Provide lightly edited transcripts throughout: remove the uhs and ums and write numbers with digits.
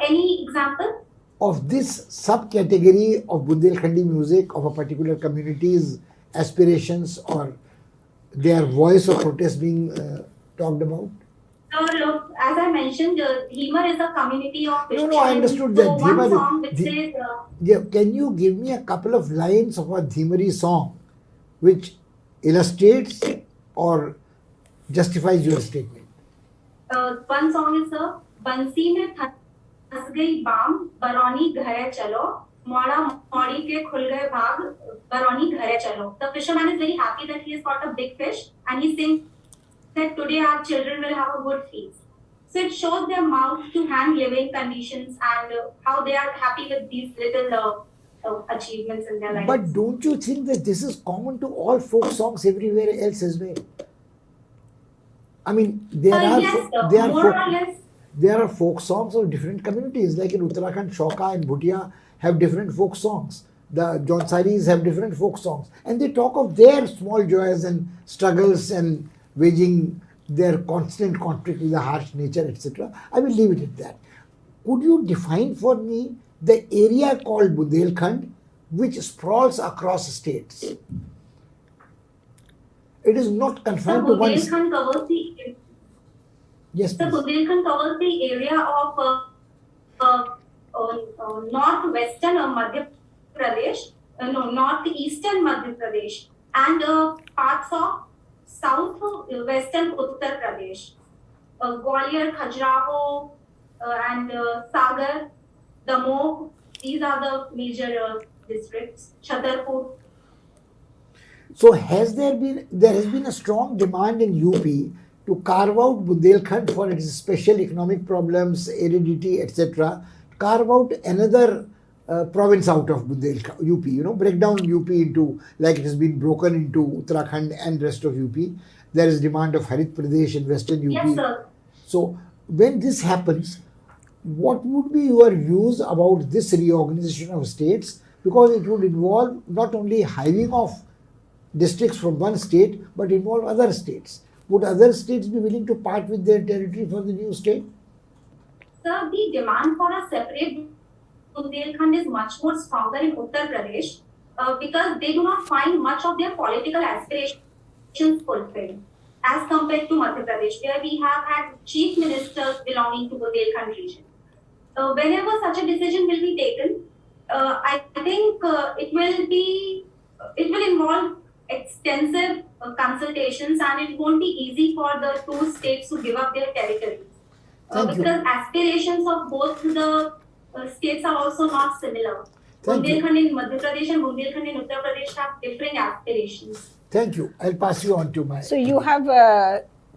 any example? Of this subcategory of Bundelkhandi music of a particular community's aspirations or their voice of protest being talked about? So, look, as I mentioned, Dhimar is a community of No, I understood that. So one song which says... yeah, can you give me a couple of lines of a Dhimari song which illustrates or justifies your statement? One song is Bansi mein फंस गई balm Barauni घरे चलो मोड़ा मोड़ी के खुल गए भाग बरौनी घरे चलो. The fisherman is very happy that he has caught a big fish and he sings that today our children will have a good feast. So it shows their mouth to hand living conditions and how they are happy with these little achievements in their lives. But don't you think that this is common to all folk songs everywhere else as well? I mean, there are folk songs of different communities, like in Uttarakhand, Shoka and Bhutia have different folk songs. The Jonsaris have different folk songs. And they talk of their small joys and struggles and waging their constant conflict with the harsh nature, etc. I will leave it at that. Could you define for me the area called Bundelkhand, which sprawls across states? It is not confined to one state. Covers the Yes, please. Bundelkhand covers the area of northwestern Madhya Pradesh, northeastern Madhya Pradesh, and parts of southwestern Uttar Pradesh. Gwalior, Khajuraho, and Sagar, Damoh, these are the major districts. Chhatarpur. So has there has been a strong demand in UP to carve out Bundelkhand for its special economic problems, aridity, etc. Carve out another province out of Bundelkhand, UP, break down UP into, like it has been broken into Uttarakhand and rest of UP. There is demand of Harit Pradesh in western UP. Yes, sir. So when this happens, what would be your views about this reorganization of states? Because it would involve not only hiving off districts from one state, but involve other states. Would other states be willing to part with their territory for the new state? Sir, the demand for a separate Bundelkhand is much more stronger in Uttar Pradesh because they do not find much of their political aspirations fulfilled as compared to Madhya Pradesh, where we have had chief ministers belonging to Bundelkhand region. Whenever such a decision will be taken, I think it will involve extensive consultations, and it won't be easy for the two states to give up their territories because aspirations of both the states are also not similar. Bundelkhand in Madhya Pradesh and Bundelkhand in Uttar Pradesh have different aspirations. Thank you. I'll pass you on to my... So you have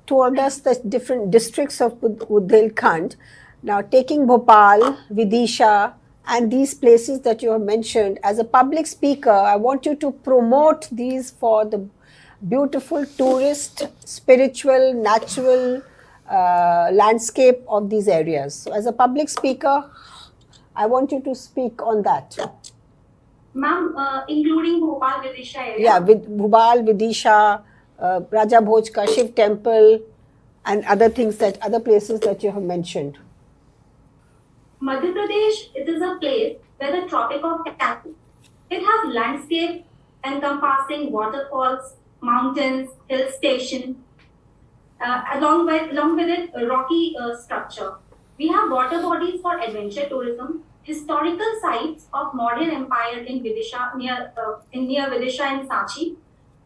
told us the different districts of Bundelkhand. Now taking Bhopal, Vidisha, and these places that you have mentioned, as a public speaker, I want you to promote these for the beautiful tourist, spiritual, natural landscape of these areas. So as a public speaker, I want you to speak on that. Ma'am, including Bhopal, Vidisha area? Yeah, with Bhopal, Vidisha, Raja Bhoj ka Shiv temple, and other places that you have mentioned. Madhya Pradesh, it is a place where the Tropic of Cancer, it has landscape encompassing waterfalls, mountains, hill station, along with it a rocky structure. We have water bodies for adventure tourism, historical sites of modern empire in Vidisha, near Vidisha and Sanchi,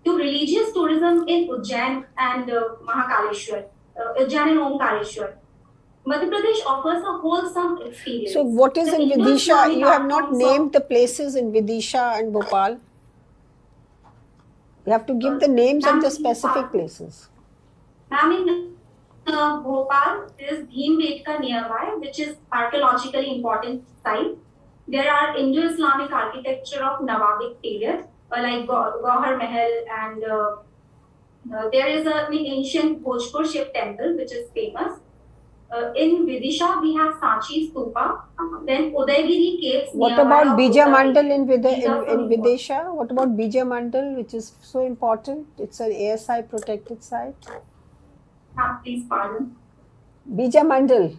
to religious tourism in Ujjain and Mahakaleshwar, Ujjain and Omkareshwar. Madhya Pradesh offers a wholesome experience. So what is in Vidisha? You have not named the places in Vidisha and Bhopal. You have to give the names of the specific places. Ma'am, in Bhopal, there is Bhimbetka nearby, which is archaeologically important site. There are Indo-Islamic architecture of Nawabic period, like Gauhar Mahal, and there is an ancient Bhojpur Shiv temple, which is famous. In Vidisha, we have Sanchi Stupa, then Udaygiri caves. What about Bija Mandal in Vidisha? What about Bija Mandal, which is so important? It's an ASI protected site. Please pardon. Bija Mandal.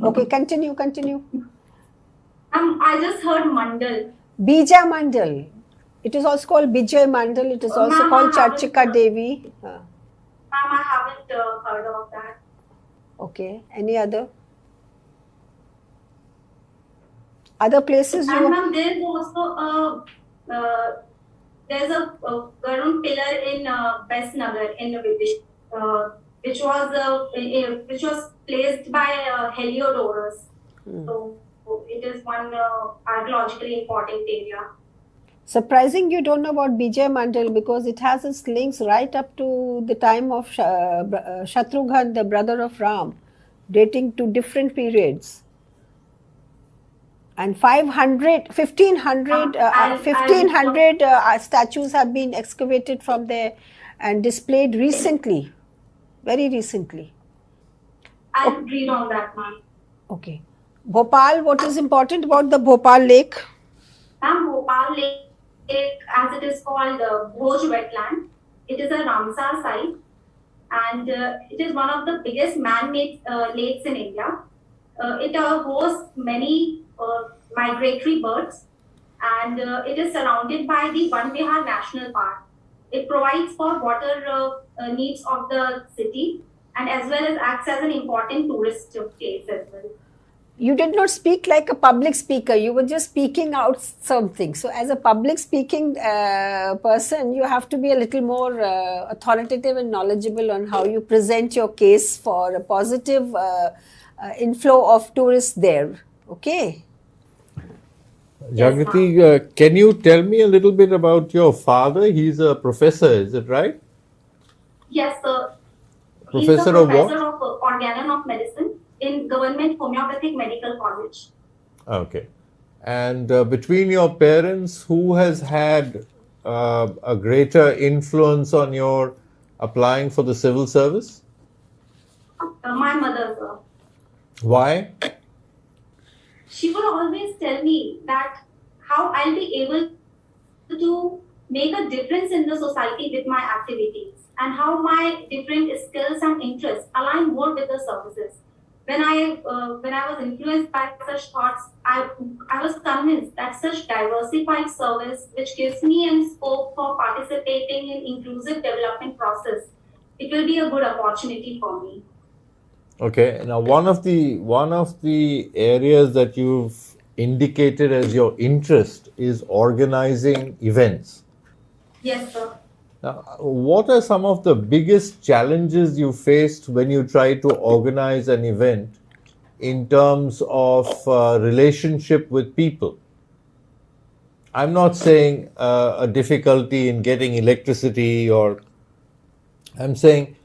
Okay, continue. I just heard mandal. Bija Mandal. It is also called Bijay Mandal. It is also Ma'am, called I haven't, Charchika Devi. ma'am, I haven't heard of that. Okay. Any other? Other places And you... ma'am, there's also there's a Garun pillar in Besnagar in Vidish, which was placed by Heliodorus. So it is one archaeologically important area. Surprising you don't know about Bijay Mandal, because it has its links right up to the time of Shatrughan, the brother of Ram, dating to different periods. And 1500 statues have been excavated from there and displayed recently, very recently. I'll read on that, ma'am. Okay. Bhopal, what is important about the Bhopal lake? Ma'am, Bhopal Lake, as it is called Bhoj wetland, it is a Ramsar site, and it is one of the biggest man-made lakes in India. It hosts many migratory birds, and it is surrounded by the Van Vihar National Park. It provides for water needs of the city, and as well as acts as an important tourist place as well. You did not speak like a public speaker. You were just speaking out something. So as a public speaking person, you have to be a little more authoritative and knowledgeable on how you present your case for a positive inflow of tourists there. Okay? Jagrati, can you tell me a little bit about your father? He's a professor, is it right? Yes, sir. Professor He's a of what? professor of organon of medicine in Government Homeopathic Medical College. Okay. And between your parents, who has had a greater influence on your applying for the civil service? My mother, sir. Why? She would always tell me that how I'll be able to make a difference in the society with my activities, and how my different skills and interests align more with the services. When I was influenced by such thoughts, I was convinced that such diversified service, which gives me a scope for participating in inclusive development process, it will be a good opportunity for me. Okay. Now, one of the areas that you've indicated as your interest is organizing events. Yes, sir. Now, what are some of the biggest challenges you faced when you try to organize an event in terms of relationship with people? I'm not saying a difficulty in getting electricity, or I'm saying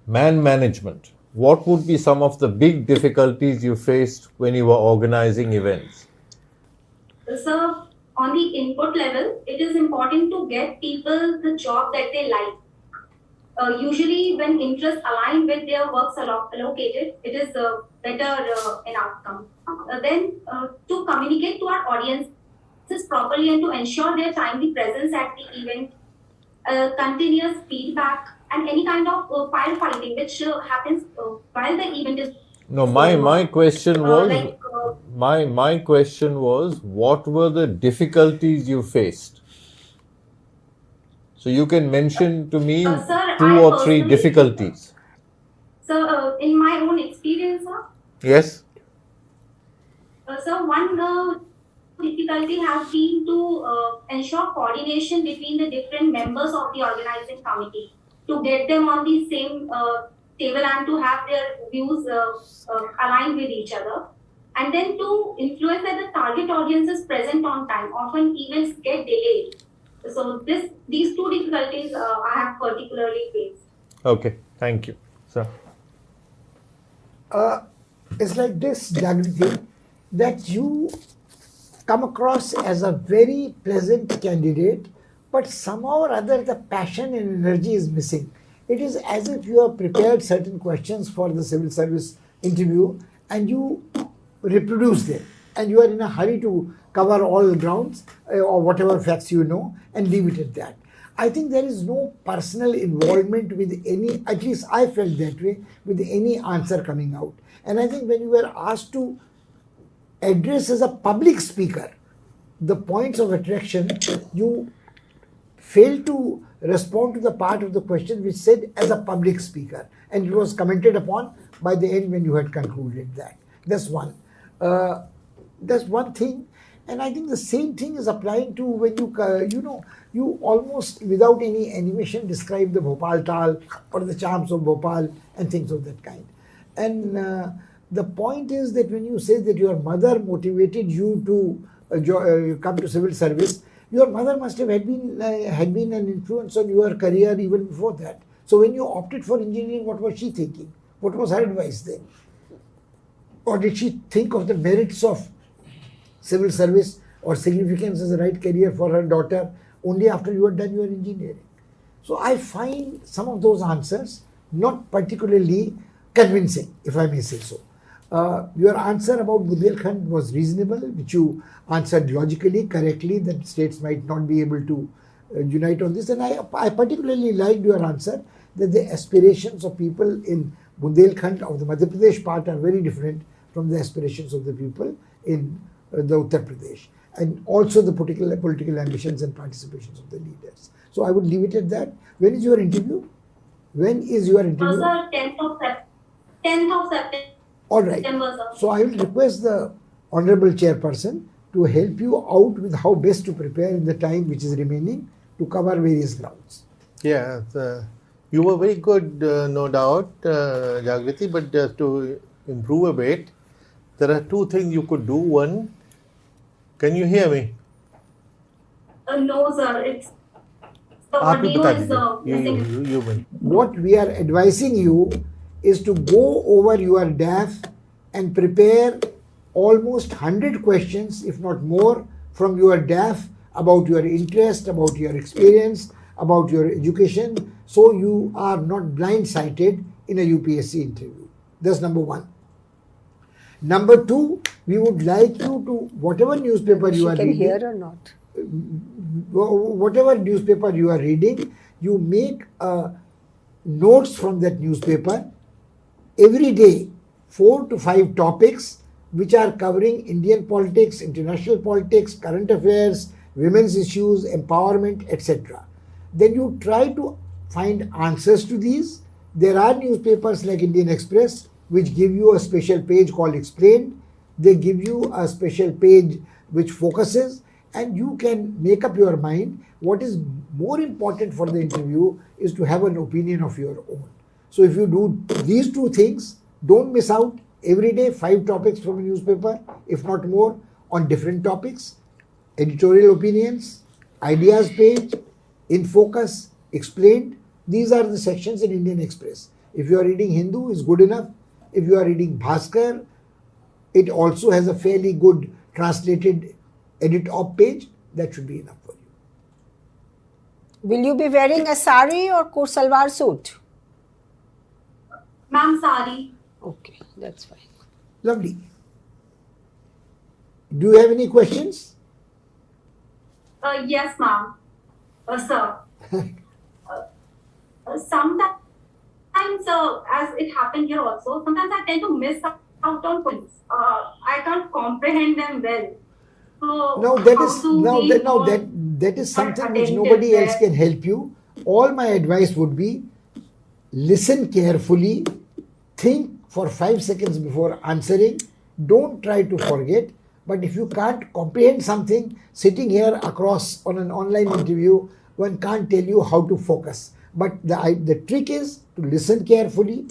man management. What would be some of the big difficulties you faced when you were organizing events? So, on the input level, it is important to get people the job that they like. Usually, when interests align with their works allocated, it is better in outcome. Then, to communicate to our audiences properly and to ensure their timely presence at the event, continuous feedback, and any kind of firefighting which happens while the event is. No, my question was my question was, what were the difficulties you faced? So you can mention to me Sir, 2 or 3 difficulties. So, in my own experience, sir. Yes. So one difficulty has been to ensure coordination between the different members of the organizing committee, to get them on the same table and to have their views aligned with each other, and then to influence that the target audience is present on time. Often events get delayed. So these 2 difficulties I have particularly faced. Okay, thank you. Sir. It's like this, Jagrati, that you come across as a very pleasant candidate, but somehow or other the passion and energy is missing. It is as if you have prepared certain questions for the civil service interview and you reproduce them, and you are in a hurry to cover all grounds or whatever facts you know and leave it at that. I think there is no personal involvement with any, at least I felt that way, with any answer coming out. And I think when you were asked to address as a public speaker the points of attraction, you failed to respond to the part of the question which said as a public speaker, and it was commented upon by the end when you had concluded that. That's one. That's one thing. And I think the same thing is applying to when you almost without any animation describe the Bhopal Tal or the charms of Bhopal and things of that kind. And the point is that when you say that your mother motivated you to come to civil service, your mother must have had been an influence on your career even before that. So when you opted for engineering, what was she thinking? What was her advice then? Or did she think of the merits of civil service or significance as a right career for her daughter only after you had done your engineering? So I find some of those answers not particularly convincing, if I may say so. Your answer about Bundelkhand was reasonable, which you answered logically, correctly, that states might not be able to unite on this. And I particularly liked your answer that the aspirations of people in Bundelkhand of the Madhya Pradesh part are very different from the aspirations of the people in the Uttar Pradesh, and also the political ambitions and participations of the leaders. So I would leave it at that. When is your interview? When is your interview? Sir, 10th of September. All right. So I will request the Honorable Chairperson to help you out with how best to prepare in the time which is remaining to cover various grounds. Yeah, you were very good, no doubt, Jagrati, but just to improve a bit, there are two things you could do. One, can you hear me? No, sir. It's the आप ही audio बता is दीजिए. You will. What we are advising you is to go over your DAF and prepare almost 100 questions, if not more, from your DAF about your interest, about your experience, about your education, so you are not blindsided in a UPSC interview. That's number one. Number two, we would like you to, whatever newspaper you are She can reading, hear or not? whatever newspaper you are reading, you make notes from that newspaper every day, 4 to 5 topics which are covering Indian politics, international politics, current affairs, women's issues, empowerment, etc. Then you try to find answers to these. There are newspapers like Indian Express which give you a special page called Explained. They give you a special page which focuses, and you can make up your mind. What is more important for the interview is to have an opinion of your own. So if you do these two things, don't miss out. Every day 5 topics from a newspaper, if not more, on different topics, editorial opinions, ideas page, in focus, explained. These are the sections in Indian Express. If you are reading Hindu, is good enough. If you are reading Bhaskar, it also has a fairly good translated edit op page. That should be enough for you. Will you be wearing a sari or salwar suit? Ma'am, sorry. Okay, that's fine. Lovely. Do you have any questions? Yes, ma'am. Sir. Sometimes, as it happened here also, sometimes I tend to miss out on points. I can't comprehend them well. So Now that is something which nobody else can help you. All my advice would be, listen carefully, think for 5 seconds before answering. Don't try to forget. But if you can't comprehend something, sitting here across on an online interview, one can't tell you how to focus. But the trick is to listen carefully.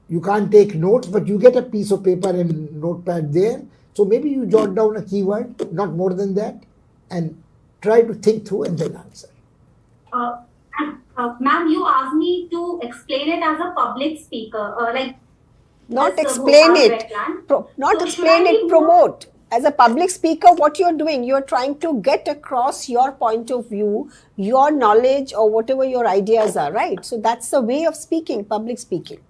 You can't take notes, but you get a piece of paper and notepad there. So maybe you jot down a keyword, not more than that, and try to think through and then answer. Ma'am, you asked me to explain it as a public speaker, Not this, explain Bhopal it, wetland. not So explain should I it, be promote. As a public speaker, what you're doing, you're trying to get across your point of view, your knowledge, or whatever your ideas are, right? So that's the way of speaking, public speaking.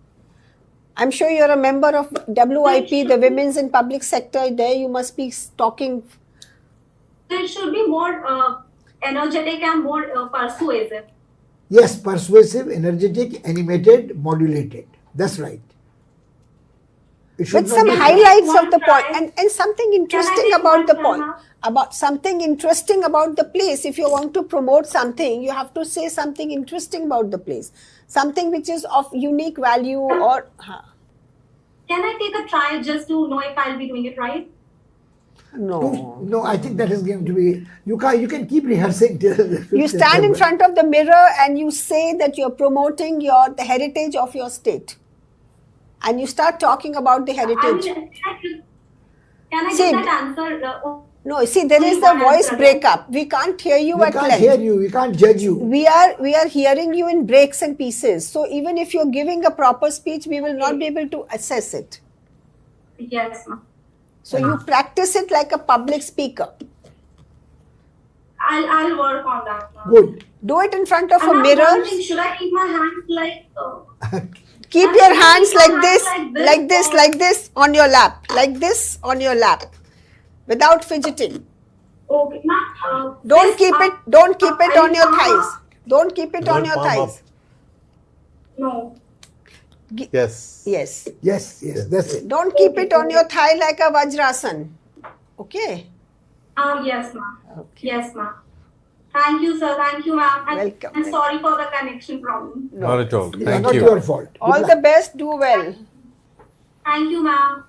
I'm sure you're a member of WIP, the Women's in Public Sector. There you must be talking. There should be more energetic and more persuasive. Yes, persuasive, energetic, animated, modulated. That's right. It should With not some be- highlights of the One point try. and something interesting take about one the try point. now? About something interesting about the place. If you want to promote something, you have to say something interesting about the place. Something which is of unique value or... Can I take a try just to know if I'll be doing it right? No. No, I think that is going to be. You can keep rehearsing till. You stand in front of the mirror and you say that you're promoting the heritage of your state. And you start talking about the I heritage. mean, can I See, get that answer? No, see, there is the voice breakup. We can't hear you We at can't length. hear you. We can't judge you. We are hearing you in breaks and pieces. So even if you're giving a proper speech, we will not be able to assess it. Yes, ma'am. So you practice it like a public speaker. I'll work on that, ma'am. Good. Do it in front of And a I'm mirror. wondering, should I keep my hands like? Keep I your should hands keep my like hands this, like this, or- like this on your lap, like this on your lap, without fidgeting. Okay, ma'am. Don't keep it on your thighs. Don't keep it on Don't your palm up. thighs. No. Yes. Yes. Yes, that's it. Don't keep it on your thigh like a vajrasan. Okay. Yes, ma'am. Okay. Yes, ma'am. Thank you, sir. Thank you, ma'am. Welcome. I'm sorry for the connection problem. Not at all. It's Thank not you. your fault. Good All luck. the best. Do well. Thank you, ma'am.